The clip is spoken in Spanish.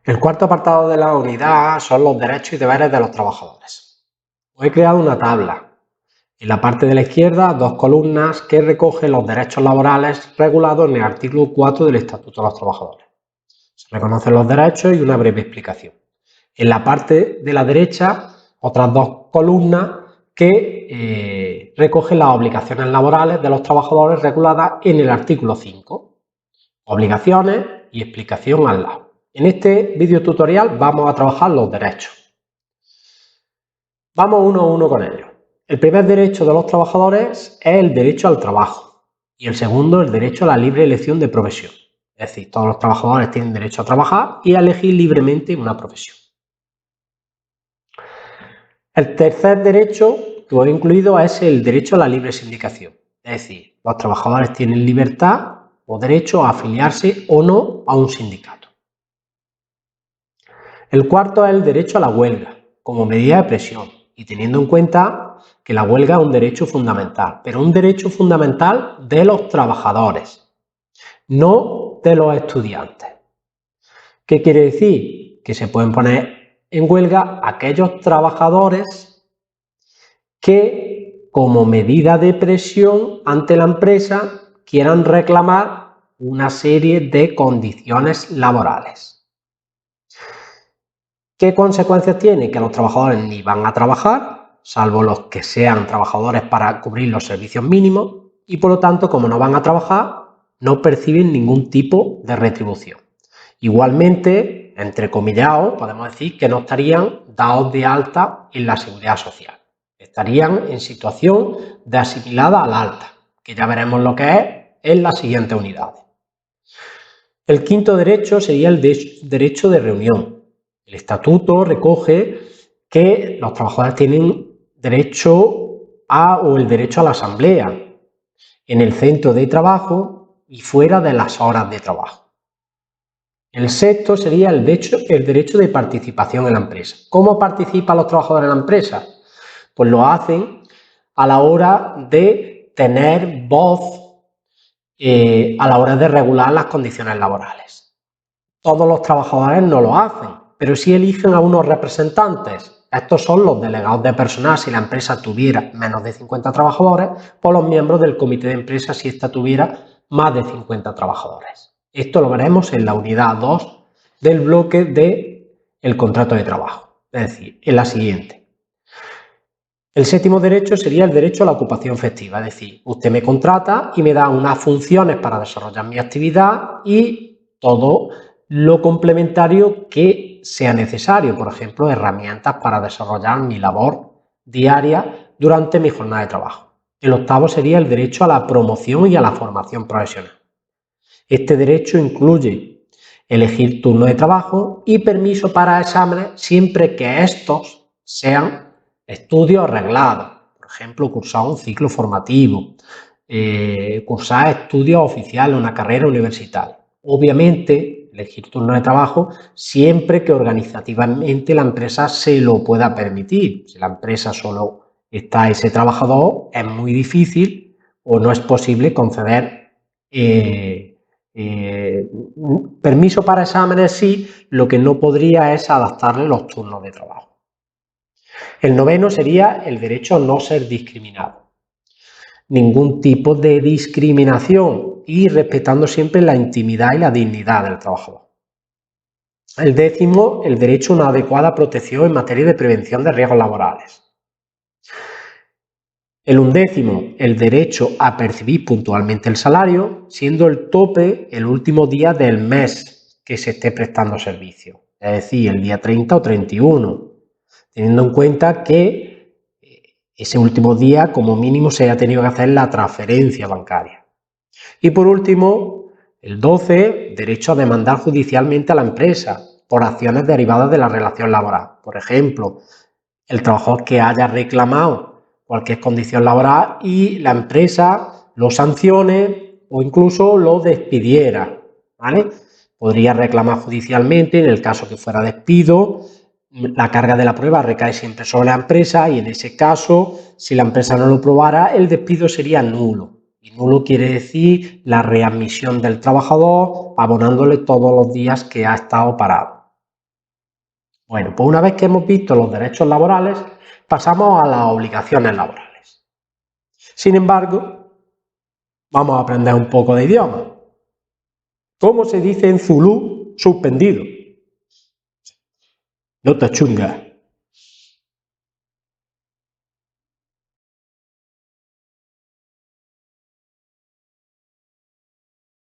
El cuarto apartado de la unidad son los derechos y deberes de los trabajadores. Os he creado una tabla. En la parte de la izquierda, dos columnas que recogen los derechos laborales regulados en el artículo 4 del Estatuto de los Trabajadores. Se reconocen los derechos y una breve explicación. En la parte de la derecha, otras dos columnas que recogen las obligaciones laborales de los trabajadores reguladas en el artículo 5. Obligaciones y explicación al lado. En este video tutorial vamos a trabajar los derechos. Vamos uno a uno con ellos. El primer derecho de los trabajadores es el derecho al trabajo y el segundo el derecho a la libre elección de profesión. Es decir, todos los trabajadores tienen derecho a trabajar y a elegir libremente una profesión. El tercer derecho que os he incluido es el derecho a la libre sindicación. Es decir, los trabajadores tienen libertad o derecho a afiliarse o no a un sindicato. El cuarto es el derecho a la huelga, como medida de presión, y teniendo en cuenta que la huelga es un derecho fundamental, pero un derecho fundamental de los trabajadores, no de los estudiantes. ¿Qué quiere decir? Que se pueden poner en huelga aquellos trabajadores que, como medida de presión ante la empresa, quieran reclamar una serie de condiciones laborales. ¿Qué consecuencias tiene? Que los trabajadores ni van a trabajar, salvo los que sean trabajadores para cubrir los servicios mínimos, y por lo tanto, como no van a trabajar, no perciben ningún tipo de retribución. Igualmente, entrecomillado, podemos decir que no estarían dados de alta en la seguridad social. Estarían en situación de asimilada al alta, que ya veremos lo que es en las siguientes unidades. El quinto derecho sería el derecho de reunión. El estatuto recoge que los trabajadores tienen derecho o el derecho a la asamblea en el centro de trabajo y fuera de las horas de trabajo. El sexto sería el derecho de participación en la empresa. ¿Cómo participan los trabajadores en la empresa? Pues lo hacen a la hora de tener voz a la hora de regular las condiciones laborales. Todos los trabajadores no lo hacen, pero sí eligen a unos representantes. Estos son los delegados de personal si la empresa tuviera menos de 50 trabajadores, o los miembros del comité de empresa si ésta tuviera más de 50 trabajadores. Esto lo veremos en la unidad 2 del bloque del contrato de trabajo, es decir, en la siguiente. El séptimo derecho sería el derecho a la ocupación festiva, es decir, usted me contrata y me da unas funciones para desarrollar mi actividad y todo lo complementario que sea necesario, por ejemplo, herramientas para desarrollar mi labor diaria durante mi jornada de trabajo. El octavo sería el derecho a la promoción y a la formación profesional. Este derecho incluye elegir turno de trabajo y permiso para exámenes siempre que estos sean estudios reglados, por ejemplo, cursar un ciclo formativo, cursar estudios oficiales, una carrera universitaria. Obviamente, elegir turno de trabajo siempre que organizativamente la empresa se lo pueda permitir. Si la empresa solo está ese trabajador, es muy difícil o no es posible conceder permiso para exámenes, sí, lo que no podría es adaptarle los turnos de trabajo. El noveno sería el derecho a no ser discriminado. Ningún tipo de discriminación y respetando siempre la intimidad y la dignidad del trabajador. El décimo, el derecho a una adecuada protección en materia de prevención de riesgos laborales. El undécimo, el derecho a percibir puntualmente el salario, siendo el tope el último día del mes que se esté prestando servicio, es decir, el día 30 o 31, teniendo en cuenta que ese último día como mínimo se haya tenido que hacer la transferencia bancaria. Y por último, el 12, derecho a demandar judicialmente a la empresa por acciones derivadas de la relación laboral. Por ejemplo, el trabajador que haya reclamado cualquier condición laboral y la empresa lo sancione o incluso lo despidiera, ¿vale? Podría reclamar judicialmente en el caso que fuera despido. La carga de la prueba recae siempre sobre la empresa y en ese caso, si la empresa no lo probara, el despido sería nulo. Y nulo quiere decir la readmisión del trabajador abonándole todos los días que ha estado parado. Bueno, pues una vez que hemos visto los derechos laborales, pasamos a las obligaciones laborales. Sin embargo, vamos a aprender un poco de idioma. ¿Cómo se dice en zulú suspendido? No te chungas.